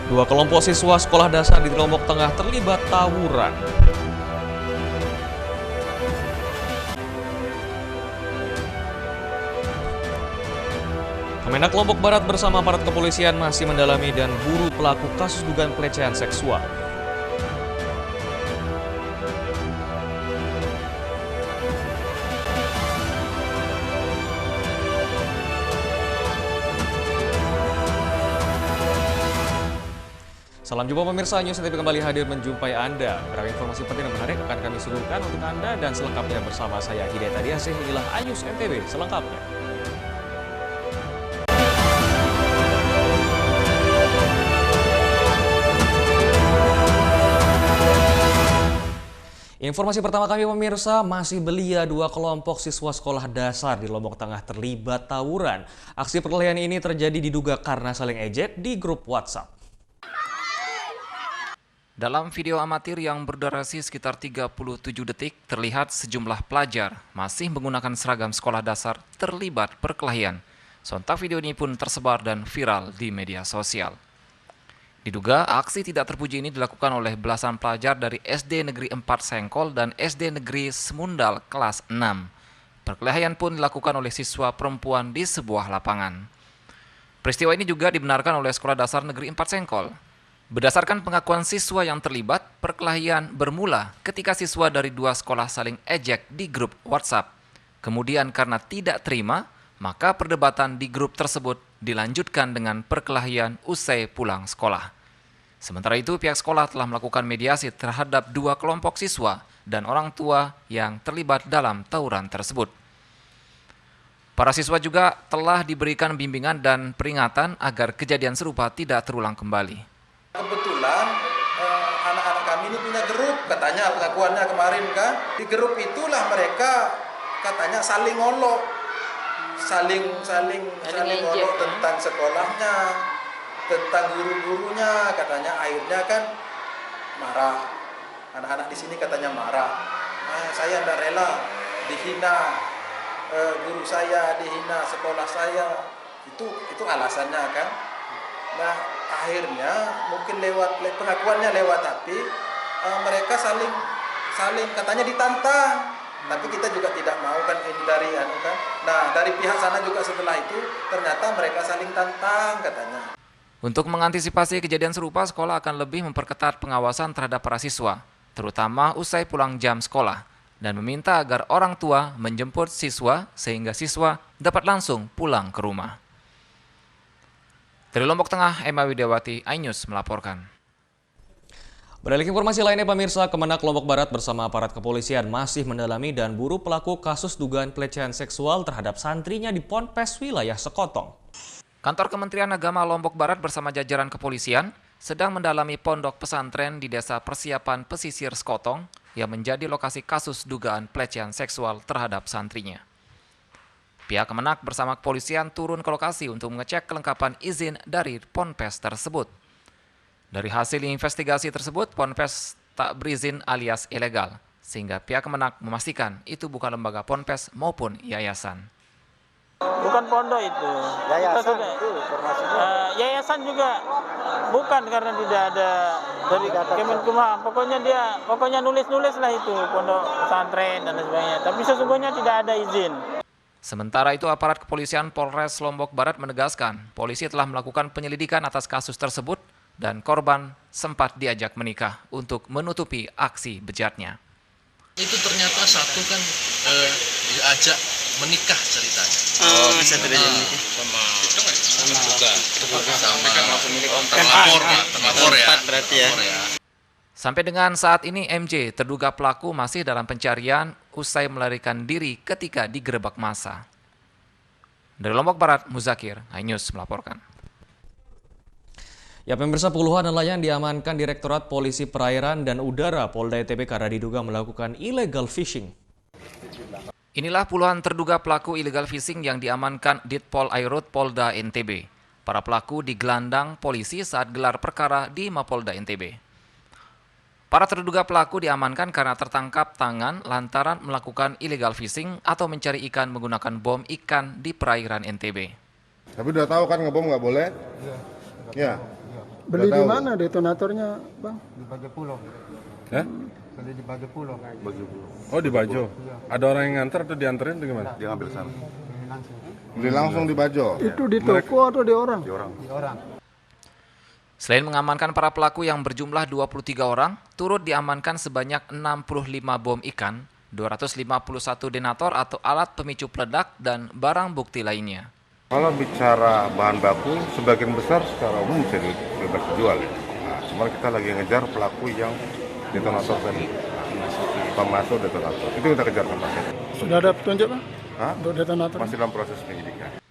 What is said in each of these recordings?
Dua kelompok siswa sekolah dasar di Lombok Tengah terlibat tawuran. Kemenak Lombok Barat bersama aparat kepolisian masih mendalami dan buru pelaku kasus dugaan pelecehan seksual. Salam jumpa pemirsa, News NTB kembali hadir menjumpai Anda. Beberapa informasi penting dan menarik akan kami suguhkan untuk Anda dan selengkapnya bersama saya Hidayat Adiasih. Inilah News NTB selengkapnya. Informasi pertama kami pemirsa, masih belia dua kelompok siswa sekolah dasar di Lombok Tengah terlibat tawuran. Aksi perkelahian ini terjadi diduga karena saling ejek di grup WhatsApp. Dalam video amatir yang berdurasi sekitar 37 detik, terlihat sejumlah pelajar masih menggunakan seragam sekolah dasar terlibat perkelahian. Sontak video ini pun tersebar dan viral di media sosial. Diduga aksi tidak terpuji ini dilakukan oleh belasan pelajar dari SD Negeri 4 Sengkol dan SD Negeri Semundal kelas 6. Perkelahian pun dilakukan oleh siswa perempuan di sebuah lapangan. Peristiwa ini juga dibenarkan oleh Sekolah Dasar Negeri 4 Sengkol. Berdasarkan pengakuan siswa yang terlibat, perkelahian bermula ketika siswa dari dua sekolah saling ejek di grup WhatsApp. Kemudian karena tidak terima, maka perdebatan di grup tersebut dilanjutkan dengan perkelahian usai pulang sekolah. Sementara itu, pihak sekolah telah melakukan mediasi terhadap dua kelompok siswa dan orang tua yang terlibat dalam tawuran tersebut. Para siswa juga telah diberikan bimbingan dan peringatan agar kejadian serupa tidak terulang kembali. Kebetulan anak-anak kami ini punya grup, katanya pengakuannya kemarin kan. Di grup itulah mereka katanya saling ngolok, saling ngolok tentang sekolahnya, tentang guru-gurunya, katanya akhirnya kan marah. Anak-anak di sini katanya marah. Saya tidak rela dihina, guru saya dihina, sekolah saya. Itu alasannya kan. Nah, akhirnya mungkin lewat pengakuannya lewat tapi mereka saling katanya ditantang. Tapi kita juga tidak mau kan ini dari kan. Nah, dari pihak sana juga setelah itu ternyata mereka saling tantang katanya. Untuk mengantisipasi kejadian serupa, sekolah akan lebih memperketat pengawasan terhadap para siswa, terutama usai pulang jam sekolah, dan meminta agar orang tua menjemput siswa sehingga siswa dapat langsung pulang ke rumah. Dari Lombok Tengah, Emma Widiawati, iNews melaporkan. Beralih informasi lainnya pemirsa, Kemenak Lombok Barat bersama aparat kepolisian masih mendalami dan buru pelaku kasus dugaan pelecehan seksual terhadap santrinya di Ponpes wilayah Sekotong. Kantor Kementerian Agama Lombok Barat bersama jajaran kepolisian sedang mendalami pondok pesantren di Desa Persiapan Pesisir Sekotong yang menjadi lokasi kasus dugaan pelecehan seksual terhadap santrinya. Pihak Kemenak bersama kepolisian turun ke lokasi untuk mengecek kelengkapan izin dari ponpes tersebut. Dari hasil investigasi tersebut, ponpes tak berizin alias ilegal, sehingga pihak Kemenak memastikan itu bukan lembaga ponpes maupun yayasan. Bukan pondok itu. Yayasan itu informasinya. Yayasan juga bukan karena tidak ada dari Kemenkumham. Pokoknya nulis-nulis lah itu pondok pesantren dan sebagainya. Tapi sesungguhnya tidak ada izin. Sementara itu, aparat kepolisian Polres Lombok Barat menegaskan polisi telah melakukan penyelidikan atas kasus tersebut dan korban sempat diajak menikah untuk menutupi aksi bejatnya. Itu ternyata satu kan diajak menikah ceritanya. Bisa terjadi sama terlapor ya. Berarti ya. Sampai dengan saat ini MJ, terduga pelaku, masih dalam pencarian usai melarikan diri ketika digerebek massa. Dari Lombok Barat, Muzakir, iNews melaporkan. Ya pemirsa, puluhan nelayan diamankan Direktorat Polisi Perairan dan Udara Polda NTB karena diduga melakukan illegal fishing. Inilah puluhan terduga pelaku illegal fishing yang diamankan Ditpol Airut Polda NTB. Para pelaku digelandang polisi saat gelar perkara di Mapolda NTB. Para terduga pelaku diamankan karena tertangkap tangan lantaran melakukan illegal fishing atau mencari ikan menggunakan bom ikan di perairan NTB. Tapi udah tahu kan ngebom nggak boleh? Iya. Beli di mana detonatornya, Bang? Di Bajo Pulau. Beli di Bajo Pulau. Oh, di Bajo. Ada orang yang nganter atau dianterin atau gimana? Dia ngambil sana. Beli langsung di Bajo. Itu di toko atau di orang? Di orang. Di orang. Selain mengamankan para pelaku yang berjumlah 23 orang, turut diamankan sebanyak 65 bom ikan, 251 detonator atau alat pemicu peledak, dan barang bukti lainnya. Kalau bicara bahan baku, sebagian besar secara umum bisa bebas dijual. Ya. Nah, cuma kita lagi ngejar pelaku yang detonator tadi. Pemasok detonator. Itu kita kejar tempatnya. Sudah ada petunjuk, Bang? Untuk detonator? Masih dalam proses penyidikan.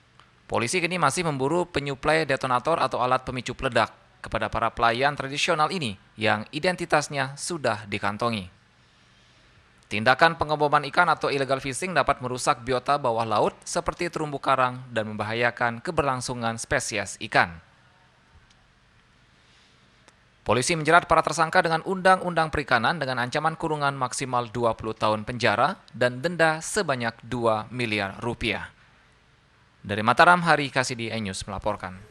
Polisi kini masih memburu penyuplai detonator atau alat pemicu peledak kepada para pelayan tradisional ini yang identitasnya sudah dikantongi. Tindakan pengeboman ikan atau illegal fishing dapat merusak biota bawah laut seperti terumbu karang dan membahayakan keberlangsungan spesies ikan. Polisi menjerat para tersangka dengan Undang-Undang Perikanan dengan ancaman kurungan maksimal 20 tahun penjara dan denda sebanyak 2 miliar rupiah. Dari Mataram, Hari Kasidi, iNews melaporkan.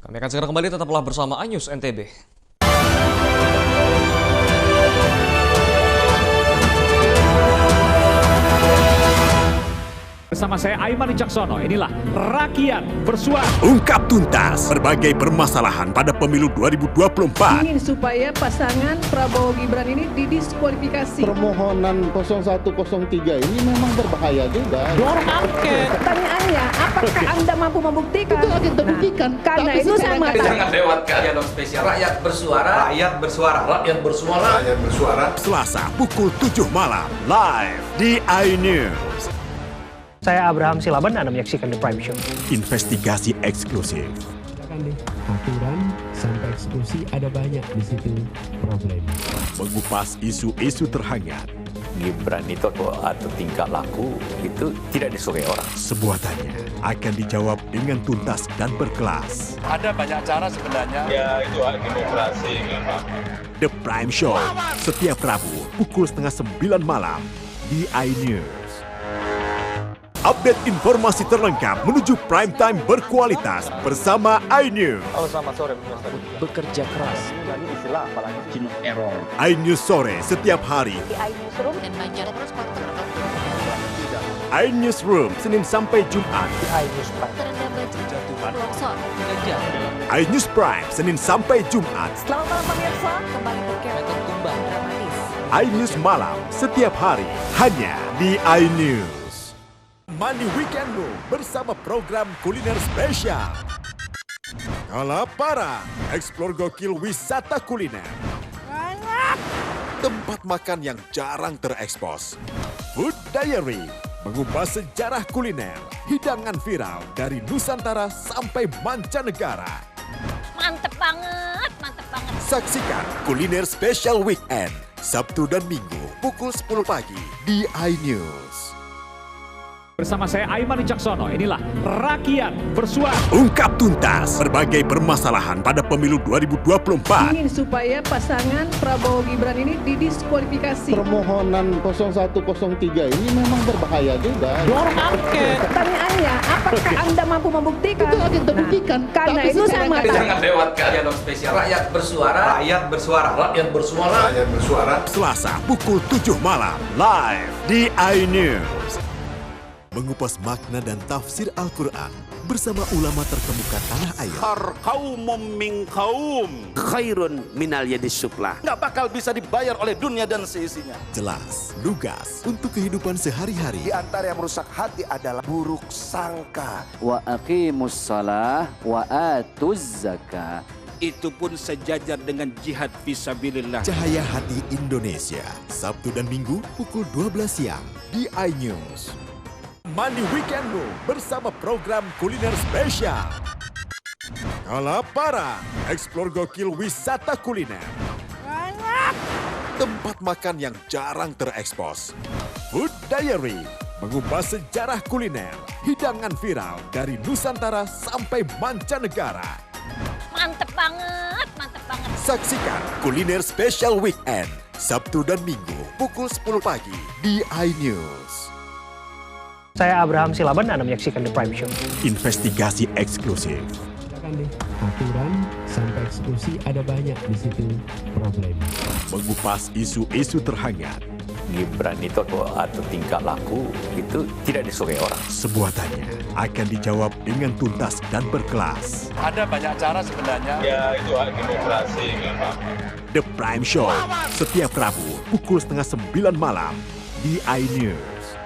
Kami akan segera kembali, tetaplah bersama iNews NTB. Bersama saya Aiman Wicaksono, inilah Rakyat Bersuara. Ungkap tuntas berbagai permasalahan pada pemilu 2024. Ingin supaya pasangan Prabowo Gibran ini didiskualifikasi. Permohonan 0103 ini memang berbahaya juga. Dorong angket. Pertanyaannya, apakah Anda mampu membuktikan? Itu akan terbuktikan. Karena itu sama. Jangan lewatkan dialog spesial Rakyat Bersuara. Rakyat Bersuara. Rakyat Bersuara. Rakyat bersuara. Selasa pukul 7 malam live di iNews. Saya Abraham Silaban, Anda menyaksikan The Prime Show. Investigasi eksklusif. Aturan sampai eksekusi ada banyak di situ problem. Mengupas isu-isu terhangat. Gibran itu atau tingkah laku itu tidak disukai orang. Sebuah tanya akan dijawab dengan tuntas dan berkelas. Ada banyak cara sebenarnya. Ya, itu hak demokrasi. The Prime Show setiap Rabu pukul 8:30 malam di iNews. Update informasi terlengkap menuju prime time berkualitas bersama iNews. Halo, selamat sore. Bekerja keras. iNews sore setiap hari. Di iNewsroom dan Banjarnegara. iNews Room Senin sampai Jumat. iNews Prime. iNews Prime Senin sampai Jumat. Selamat malam pemirsa, kembali berkembang dramatis. iNews malam setiap hari hanya di iNews. Money Weekendmu bersama program kuliner spesial. Kalapara, eksplor gokil wisata kuliner. Tempat makan yang jarang terekspos. Food Diary, mengupas sejarah kuliner, hidangan viral dari Nusantara sampai mancanegara. Mantep banget, mantep banget. Saksikan kuliner spesial weekend, Sabtu dan Minggu pukul 10 pagi di iNews. Bersama saya Aiman Wicaksono, inilah Rakyat Bersuara. Ungkap tuntas berbagai permasalahan pada pemilu 2024. Ingin supaya pasangan Prabowo Gibran ini didiskualifikasi. Permohonan 0103 ini memang berbahaya juga. Dorong angket. Pertanyaannya, apakah Anda mampu membuktikan? Itu akan terbuktikan. Karena itu sama. Jangan lewatkan dialog spesial Rakyat Bersuara. Rakyat Bersuara. Rakyat Bersuara. Rakyat bersuara. Selasa pukul 7 malam live di iNews. Mengupas makna dan tafsir Al-Quran bersama ulama terkemuka tanah air. Kaumum min kaum khairun minal yadis suflah. Nggak bakal bisa dibayar oleh dunia dan seisinya. Jelas, lugas untuk kehidupan sehari-hari. Di antara yang merusak hati adalah buruk sangka. Wa aqimus shalah wa atuz zakah. Itu pun sejajar dengan jihad fisabilillah. Cahaya Hati Indonesia, Sabtu dan Minggu pukul 12 siang di iNews. Money Weekendmu bersama program kuliner spesial. Kalapara, eksplor gokil wisata kuliner. Tempat makan yang jarang terekspos. Food Diary, mengupas sejarah kuliner, hidangan viral dari Nusantara sampai mancanegara. Mantep banget, mantep banget. Saksikan kuliner spesial weekend, Sabtu dan Minggu pukul 10 pagi di iNews. Saya Abraham Silaban, Anda menyaksikan The Prime Show. Investigasi eksklusif. Silakan deh. aturan sampai eksekusi ada banyak di situ problem. Mengupas isu-isu terhangat. Gibran itu atau tingkah laku itu tidak disukai orang. Sebuah tanya akan dijawab dengan tuntas dan berkelas. Ada banyak cara sebenarnya. Ya, itu hak demokrasi memang. The Prime Show, setiap Rabu pukul 8:30 malam di iNews.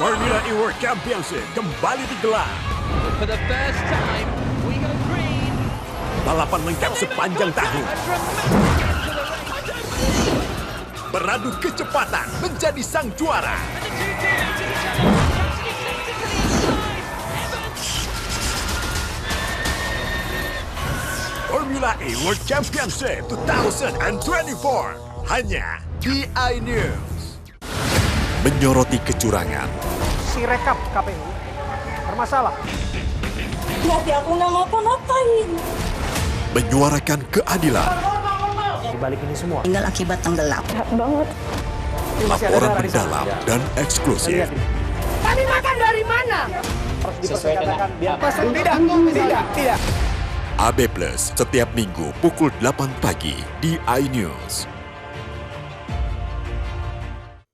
Formula E World Championship kembali digelar. For the first time, we go green. Balapan lengkap sepanjang tahun. Beradu kecepatan menjadi sang juara. Formula E World Championship 2024 hanya di iNews. Menyoroti kecurangan. Si rekap KPU bermasalah. Tapi aku nggak ngapa-ngapain. Menyuarakan keadilan. Di balik ini semua. Tinggal akibat tenggelam. Jahat banget. Laporan mendalam dan eksklusif. Kami makan dari mana? Sesuai dengan tidak. AB Plus setiap Minggu pukul 8 pagi di iNews.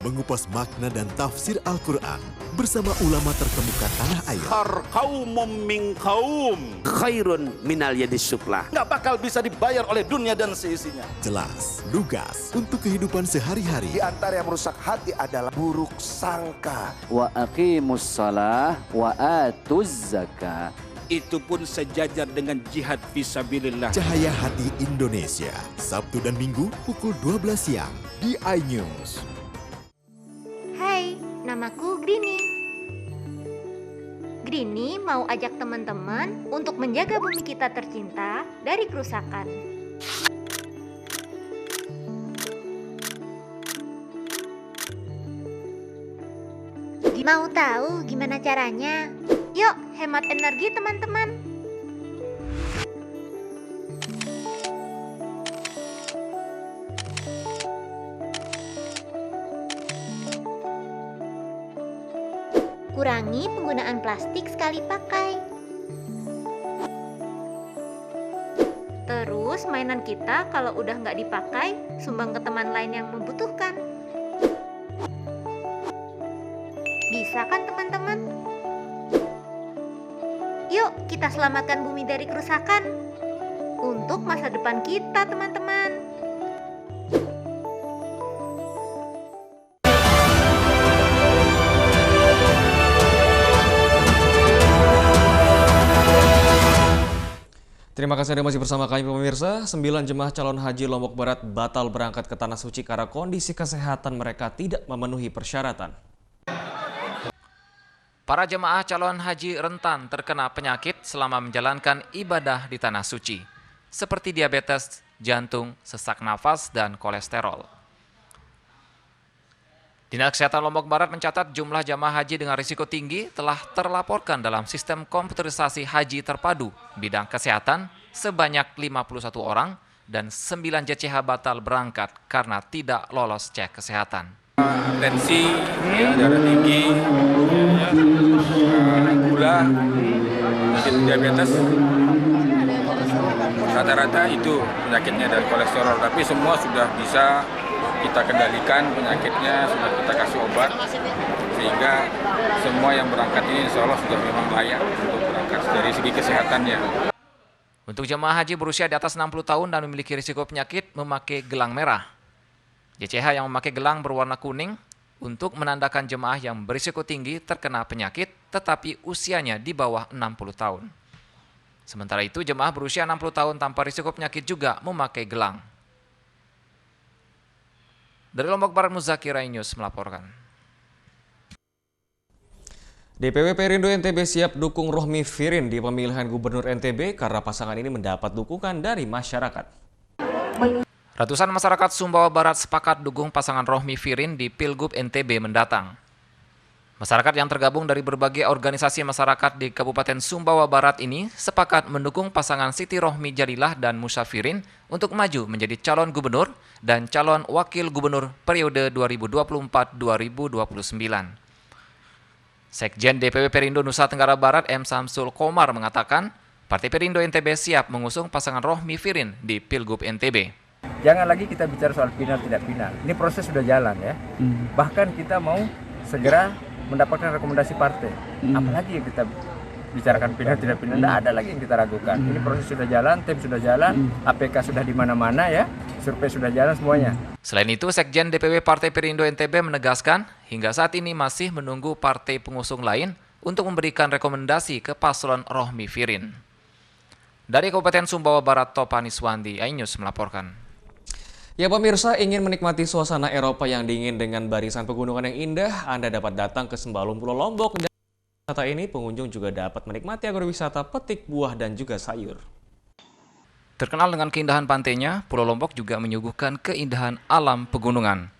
Mengupas makna dan tafsir Al-Quran bersama ulama terkemuka tanah air. Kaumum min kaum khairun minal yadis sufla. Nggak bakal bisa dibayar oleh dunia dan seisinya. Jelas, lugas untuk kehidupan sehari-hari. Di antara yang merusak hati adalah buruk sangka. Wa aqimus shalah wa atuz zakah. Itu pun sejajar dengan jihad fisabilillah. Cahaya Hati Indonesia, Sabtu dan Minggu pukul 12 siang di iNews. Hai, namaku Grini. Grini mau ajak teman-teman untuk menjaga bumi kita tercinta dari kerusakan. Mau tahu gimana caranya? Yuk, hemat energi teman-teman. Kurangi penggunaan plastik sekali pakai. Terus mainan kita kalau udah nggak dipakai, sumbang ke teman lain yang membutuhkan. Bisa kan teman-teman? Yuk kita selamatkan bumi dari kerusakan. Untuk masa depan kita teman-teman. Terima kasih Anda masih bersama kami pemirsa. 9 jemaah calon haji Lombok Barat batal berangkat ke Tanah Suci karena kondisi kesehatan mereka tidak memenuhi persyaratan. Para jemaah calon haji rentan terkena penyakit selama menjalankan ibadah di Tanah Suci, seperti diabetes, jantung, sesak nafas, dan kolesterol. Dinas Kesehatan Lombok Barat mencatat jumlah jamaah haji dengan risiko tinggi telah terlaporkan dalam sistem komputerisasi haji terpadu bidang kesehatan sebanyak 51 orang dan 9 JCH batal berangkat karena tidak lolos cek kesehatan. Tensi, darah tinggi, gula, diabetes, rata-rata itu penyakitnya dan kolesterol. Tapi semua sudah bisa kita kendalikan penyakitnya, sudah kita kasih obat, sehingga semua yang berangkat ini insya Allah sudah memang layak untuk berangkat dari segi kesehatannya. Untuk jemaah haji berusia di atas 60 tahun dan memiliki risiko penyakit memakai gelang merah. JCH yang memakai gelang berwarna kuning untuk menandakan jemaah yang berisiko tinggi terkena penyakit tetapi usianya di bawah 60 tahun. Sementara itu jemaah berusia 60 tahun tanpa risiko penyakit juga memakai gelang. Dari Lombok Barat, Muzakir News melaporkan. DPW Perindo NTB siap dukung Rohmi Firin di pemilihan Gubernur NTB karena pasangan ini mendapat dukungan dari masyarakat. Ratusan masyarakat Sumbawa Barat sepakat dukung pasangan Rohmi Firin di Pilgub NTB mendatang. Masyarakat yang tergabung dari berbagai organisasi masyarakat di Kabupaten Sumbawa Barat ini sepakat mendukung pasangan Siti Rohmi Jalilah dan Musa Firin untuk maju menjadi calon gubernur dan calon wakil gubernur periode 2024-2029. Sekjen DPW Perindo Nusa Tenggara Barat M. Samsul Komar mengatakan, Partai Perindo NTB siap mengusung pasangan Rohmi Firin di Pilgub NTB. Jangan lagi kita bicara soal final tidak final. Ini proses sudah jalan ya. Bahkan kita mau segera mendapatkan rekomendasi partai. Apalagi yang kita bicarakan final tidak final, tidak ada lagi yang kita ragukan. Ini proses sudah jalan, tim sudah jalan, APK sudah di mana-mana ya, survei sudah jalan semuanya. Selain itu, Sekjen DPW Partai Perindo NTB menegaskan hingga saat ini masih menunggu partai pengusung lain untuk memberikan rekomendasi ke paslon Rohmi Firin. Dari Kabupaten Sumbawa Barat, Topani Swandi, iNews melaporkan. Ya pemirsa, ingin menikmati suasana Eropa yang dingin dengan barisan pegunungan yang indah, Anda dapat datang ke Sembalun Pulau Lombok. Dan wisata ini pengunjung juga dapat menikmati agrowisata petik buah dan juga sayur. Terkenal dengan keindahan pantainya, Pulau Lombok juga menyuguhkan keindahan alam pegunungan.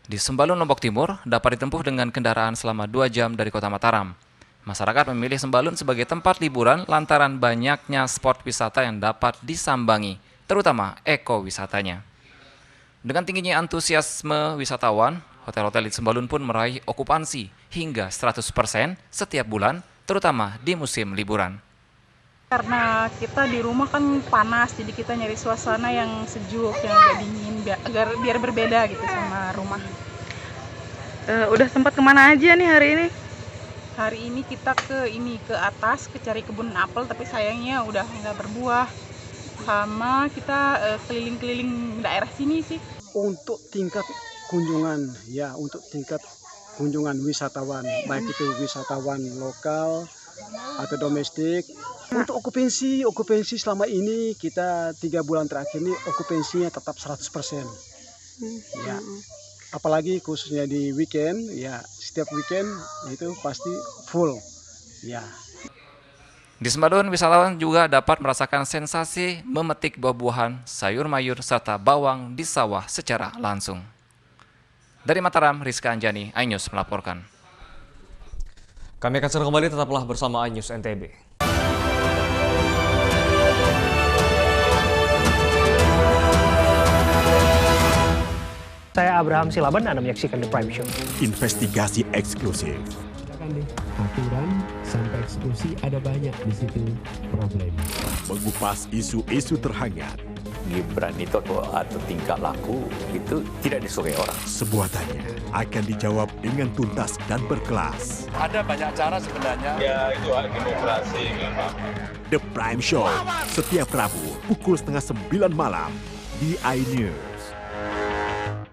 Di Sembalun Lombok Timur dapat ditempuh dengan kendaraan selama 2 jam dari kota Mataram. Masyarakat memilih Sembalun sebagai tempat liburan lantaran banyaknya spot wisata yang dapat disambangi, terutama ekowisatanya. Dengan tingginya antusiasme wisatawan, hotel-hotel di Sembalun pun meraih okupansi hingga 100% setiap bulan, terutama di musim liburan. Karena kita di rumah kan panas, jadi kita nyari suasana yang sejuk, yang agak dingin, biar berbeda gitu sama rumah. Udah sempat kemana aja nih hari ini? Hari ini kita ke atas, ke cari kebun apel, tapi sayangnya udah nggak berbuah. Sama kita keliling-keliling daerah sini sih. Untuk tingkat kunjungan, ya untuk tingkat kunjungan wisatawan, baik itu wisatawan lokal atau domestik. Untuk okupansi selama ini kita 3 bulan terakhir ini okupansinya tetap 100%. Ya. Apalagi khususnya di weekend, ya setiap weekend itu pasti full. Ya. Di Sembalun, wisatawan juga dapat merasakan sensasi memetik buah-buahan, sayur mayur, serta bawang di sawah secara langsung. Dari Mataram, Rizka Anjani, iNews melaporkan. Kami akan segera kembali, tetaplah bersama iNews NTB. Saya Abraham Silaban, Anda menyaksikan The Prime Show. Investigasi eksklusif. Aturan sampai eksekusi ada banyak di situ problem. Mengupas isu-isu terhangat. Gibran itu atau tingkah laku itu tidak disukai orang. Sebuah tanya akan dijawab dengan tuntas dan berkelas. Ada banyak cara sebenarnya. Ya, itu hak demokrasi memang. The Prime Show, setiap Rabu pukul 8:30 malam di iNews.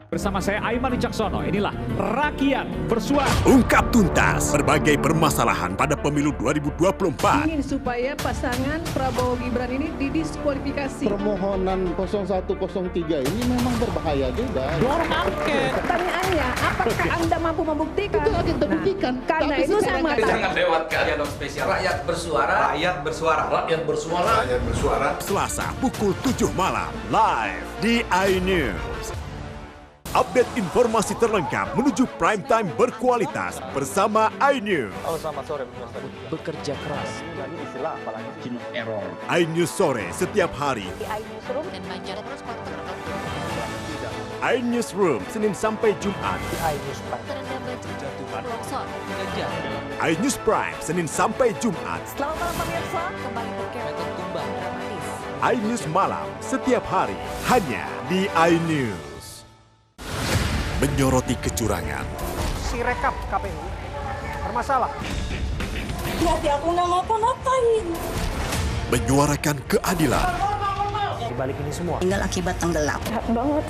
Bersama saya Aiman Wicaksono, inilah Rakyat Bersuara. Ungkap tuntas berbagai permasalahan pada pemilu 2024. Ingin supaya pasangan Prabowo Gibran ini didiskualifikasi. Permohonan 0103 ini memang berbahaya juga. Dorong angket. Pertanyaannya, apakah Anda mampu membuktikan? Itu akan terbuktikan. Karena itu saya mengatakan. Jangan lewatkan dialog spesial Rakyat Bersuara. Rakyat Bersuara. Rakyat Bersuara. Rakyat Bersuara. Selasa pukul 7 malam live di iNews. Update informasi terlengkap menuju prime time berkualitas bersama iNews. Oh, selamat sore. Bekerja keras. Ini istilah apalagi human error. iNews sore setiap hari. Di iNewsroom dan Banjar terus iNewsroom Senin sampai Jumat. Di iNews Prime. iNews Prime Senin sampai Jumat. Selamat malam pemirsa, kembali berkembang dramatis. iNews malam setiap hari hanya di iNews. Menyoroti kecurangan. Si rekap KPU bermasalah. Tapi aku nggak ngapa-ngapain. Menyuarakan keadilan. Di balik ini semua. Tinggal akibat tenggelam. Jahat banget.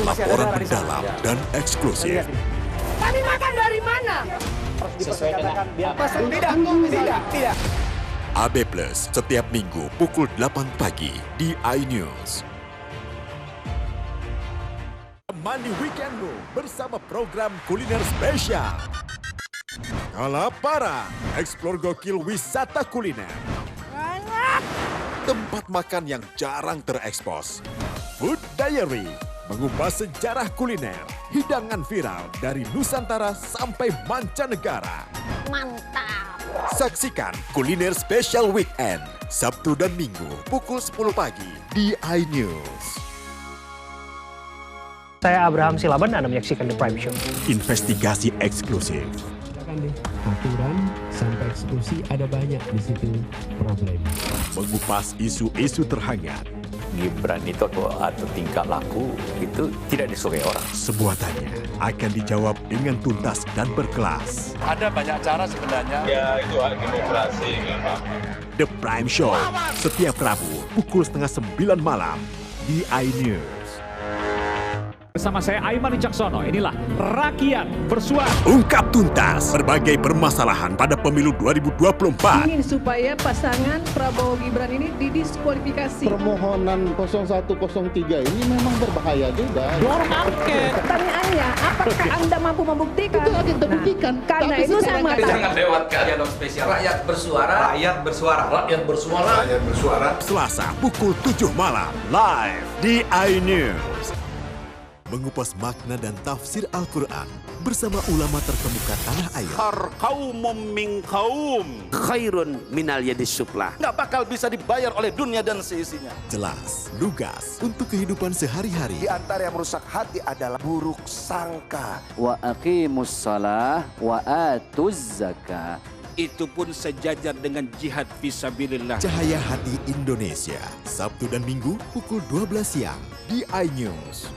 Laporan mendalam dan eksklusif. Kami makan dari mana? Sesuai dengan tidak. AB Plus setiap minggu pukul 8 pagi di iNews. Mandi Weekendmu bersama program kuliner spesial. Kalaparan, eksplor gokil wisata kuliner. Tempat makan yang jarang terekspos. Food Diary, mengupas sejarah kuliner, hidangan viral dari Nusantara sampai mancanegara. Mantap. Saksikan Kuliner Special Weekend, Sabtu dan Minggu pukul 10 pagi di iNews. Saya Abraham Silaban, Anda menyaksikan The Prime Show. Investigasi eksklusif. aturan sampai eksekusi ada banyak di situ problem. Mengupas isu-isu terhangat. Gibran itu atau tingkah laku itu tidak disukai orang. Sebuah tanya akan dijawab dengan tuntas dan berkelas. Ada banyak cara sebenarnya. Ya, itu hak demokrasi memang. The Prime Show, setiap Rabu pukul 8:30 malam di iNews. Bersama saya Aiman Wicaksono, inilah Rakyat Bersuara. Ungkap tuntas berbagai permasalahan pada pemilu 2024. Ingin supaya pasangan Prabowo Gibran ini didiskualifikasi. Permohonan 0103 ini memang berbahaya juga. Dorong angket. Pertanyaannya, apakah Anda mampu membuktikan? Itu akan terbuktikan. Karena itu saya mengatakan. Jangan lewatkan dialog spesial. Rakyat bersuara. Rakyat bersuara. Rakyat bersuara. Rakyat bersuara. Selasa pukul 7 malam live di iNews. Mengupas makna dan tafsir Al-Quran bersama ulama terkemuka tanah air. Kaumum min kaum khairun minal yadis suflah. Nggak bakal bisa dibayar oleh dunia dan seisinya. Jelas, lugas untuk kehidupan sehari-hari. Di antara yang merusak hati adalah buruk sangka. Wa aqimus shalah wa atuz zakah. Itu pun sejajar dengan jihad fisabilillah. Cahaya Hati Indonesia, Sabtu dan Minggu pukul 12 siang di iNews.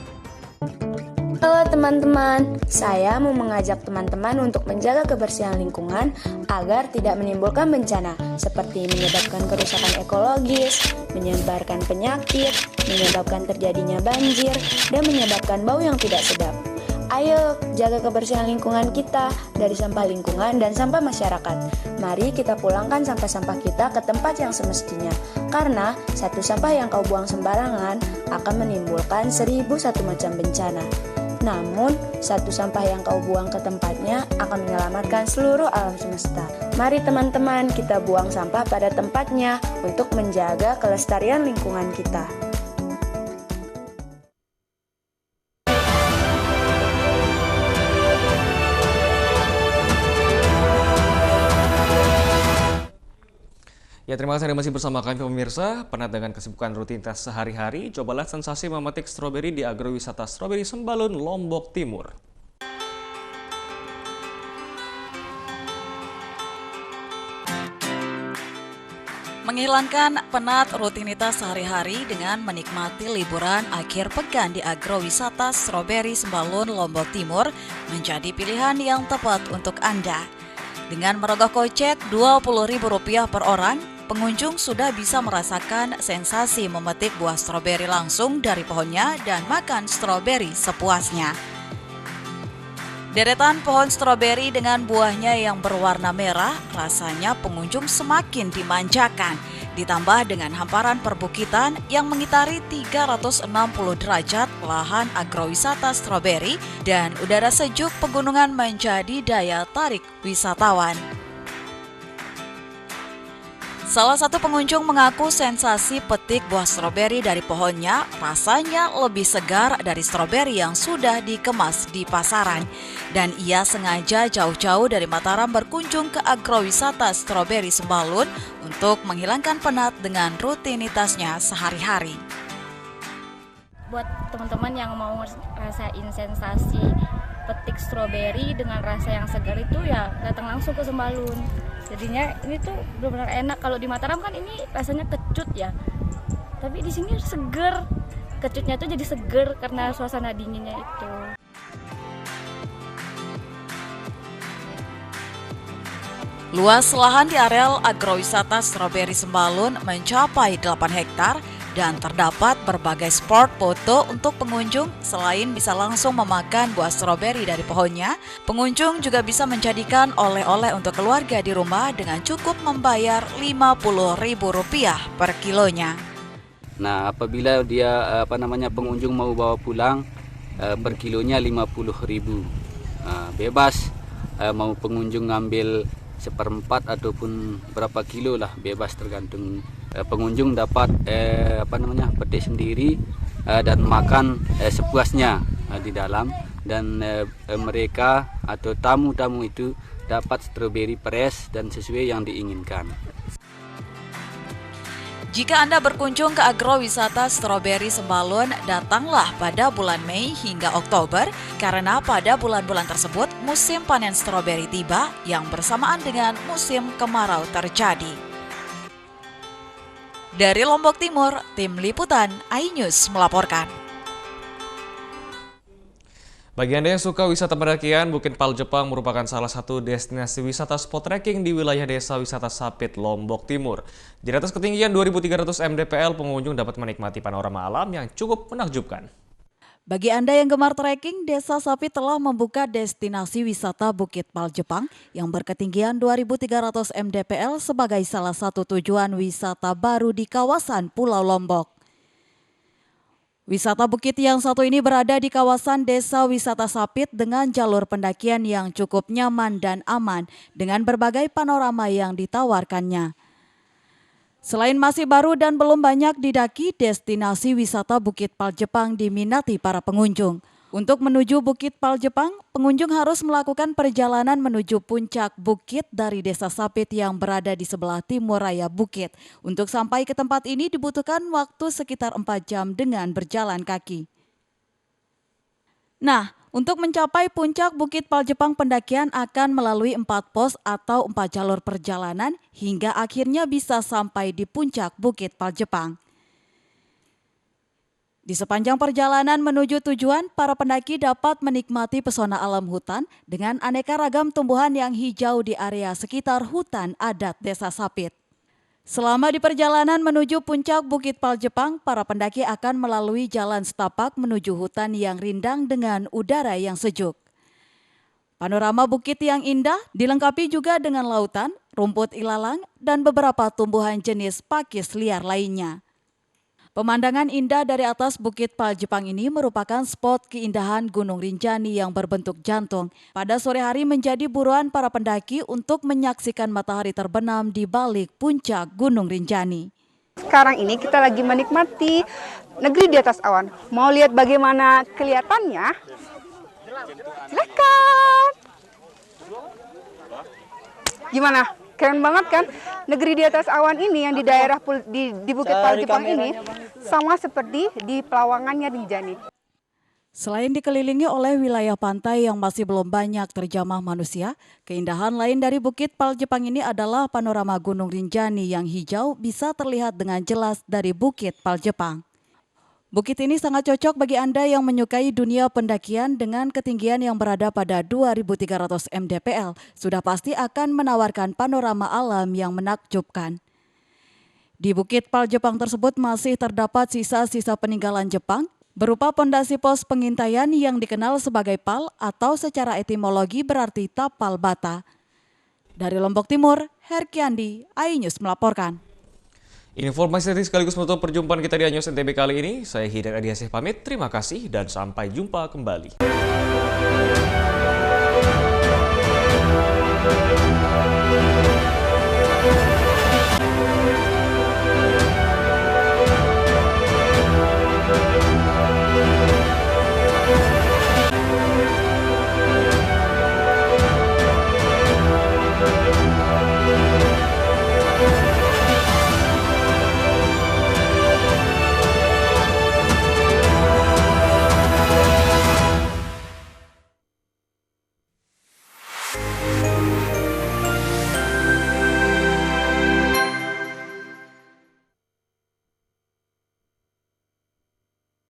Halo teman-teman, saya mau mengajak teman-teman untuk menjaga kebersihan lingkungan agar tidak menimbulkan bencana seperti menyebabkan kerusakan ekologis, menyebarkan penyakit, menyebabkan terjadinya banjir, dan menyebabkan bau yang tidak sedap. Ayo jaga kebersihan lingkungan kita dari sampah lingkungan dan sampah masyarakat. Mari kita pulangkan sampah-sampah kita ke tempat yang semestinya. Karena satu sampah yang kau buang sembarangan akan menimbulkan 1001 macam bencana. Namun, satu sampah yang kau buang ke tempatnya akan menyelamatkan seluruh alam semesta. Mari teman-teman kita buang sampah pada tempatnya untuk menjaga kelestarian lingkungan kita. Ya, terima kasih Anda masih bersama kami pemirsa. Penat dengan kesibukan rutinitas sehari-hari, cobalah sensasi memetik stroberi di agrowisata Stroberi Sembalun, Lombok Timur. Menghilangkan penat rutinitas sehari-hari dengan menikmati liburan akhir pekan di agrowisata Stroberi Sembalun, Lombok Timur menjadi pilihan yang tepat untuk Anda. Dengan merogoh kocek Rp20.000 per orang, pengunjung sudah bisa merasakan sensasi memetik buah stroberi langsung dari pohonnya dan makan stroberi sepuasnya. Deretan pohon stroberi dengan buahnya yang berwarna merah, rasanya pengunjung semakin dimanjakan. Ditambah dengan hamparan perbukitan yang mengitari 360 derajat lahan agrowisata stroberi dan udara sejuk pegunungan menjadi daya tarik wisatawan. Salah satu pengunjung mengaku sensasi petik buah stroberi dari pohonnya rasanya lebih segar dari stroberi yang sudah dikemas di pasaran. Dan ia sengaja jauh-jauh dari Mataram berkunjung ke agrowisata Stroberi Sembalun untuk menghilangkan penat dengan rutinitasnya sehari-hari. Buat teman-teman yang mau rasain sensasi petik stroberi dengan rasa yang segar itu ya datang langsung ke Sembalun. Jadinya ini tuh benar-benar enak. Kalau di Mataram kan ini rasanya kecut ya, tapi di sini seger. Kecutnya tuh jadi seger karena suasana dinginnya itu. Luas lahan di areal agrowisata Stroberi Sembalun mencapai 8 hektar dan terdapat berbagai spot foto untuk pengunjung. Selain bisa langsung memakan buah stroberi dari pohonnya, pengunjung juga bisa menjadikan oleh-oleh untuk keluarga di rumah dengan cukup membayar Rp50.000 per kilonya. Nah, apabila dia pengunjung mau bawa pulang per kilonya Rp50.000. Bebas mau pengunjung ngambil seperempat ataupun berapa kilo lah, bebas tergantung. Pengunjung dapat petik sendiri dan makan sepuasnya di dalam, dan mereka atau tamu-tamu itu dapat stroberi fresh dan sesuai yang diinginkan. Jika Anda berkunjung ke agrowisata stroberi Sembalun, datanglah pada bulan Mei hingga Oktober karena pada bulan-bulan tersebut musim panen stroberi tiba yang bersamaan dengan musim kemarau terjadi. Dari Lombok Timur, Tim Liputan iNews melaporkan. Bagi Anda yang suka wisata pendakian, Bukit Pal Jepang merupakan salah satu destinasi wisata spot trekking di wilayah Desa Wisata Sapit, Lombok Timur. Di atas ketinggian 2.300 mdpl, pengunjung dapat menikmati panorama alam yang cukup menakjubkan. Bagi Anda yang gemar trekking, Desa Sapit telah membuka destinasi wisata Bukit Pal Jepang yang berketinggian 2.300 mdpl sebagai salah satu tujuan wisata baru di kawasan Pulau Lombok. Wisata bukit yang satu ini berada di kawasan Desa Wisata Sapit dengan jalur pendakian yang cukup nyaman dan aman dengan berbagai panorama yang ditawarkannya. Selain masih baru dan belum banyak didaki, destinasi wisata Bukit Pal Jepang diminati para pengunjung. Untuk menuju Bukit Pal Jepang, pengunjung harus melakukan perjalanan menuju puncak bukit dari Desa Sapit yang berada di sebelah timur raya bukit. Untuk sampai ke tempat ini dibutuhkan waktu sekitar 4 jam dengan berjalan kaki. Nah, untuk mencapai puncak Bukit Pal Jepang, pendakian akan melalui 4 pos atau 4 jalur perjalanan hingga akhirnya bisa sampai di puncak Bukit Pal Jepang. Di sepanjang perjalanan menuju tujuan, para pendaki dapat menikmati pesona alam hutan dengan aneka ragam tumbuhan yang hijau di area sekitar hutan adat Desa Sapit. Selama di perjalanan menuju puncak Bukit Pal Jepang, para pendaki akan melalui jalan setapak menuju hutan yang rindang dengan udara yang sejuk. Panorama bukit yang indah dilengkapi juga dengan lautan, rumput ilalang, dan beberapa tumbuhan jenis pakis liar lainnya. Pemandangan indah dari atas Bukit Pal Jepang ini merupakan spot keindahan Gunung Rinjani yang berbentuk jantung. Pada sore hari menjadi buruan para pendaki untuk menyaksikan matahari terbenam di balik puncak Gunung Rinjani. Sekarang ini kita lagi menikmati negeri di atas awan. Mau lihat bagaimana kelihatannya? Silakan. Gimana? Keren banget kan? Negeri di atas awan ini yang di daerah di Bukit Pal Jepang ini sama seperti di pelawangannya Rinjani. Selain dikelilingi oleh wilayah pantai yang masih belum banyak terjamah manusia, keindahan lain dari Bukit Pal Jepang ini adalah panorama Gunung Rinjani yang hijau bisa terlihat dengan jelas dari Bukit Pal Jepang. Bukit ini sangat cocok bagi Anda yang menyukai dunia pendakian dengan ketinggian yang berada pada 2.300 mdpl. Sudah pasti akan menawarkan panorama alam yang menakjubkan. Di Bukit Pal Jepang tersebut masih terdapat sisa-sisa peninggalan Jepang berupa pondasi pos pengintaian yang dikenal sebagai pal atau secara etimologi berarti tapal bata. Dari Lombok Timur, Herkiandi, iNews melaporkan. Informasi tadi sekaligus menutup perjumpaan kita di iNews NTB kali ini. Saya Hidayat Adiasih pamit, terima kasih dan sampai jumpa kembali.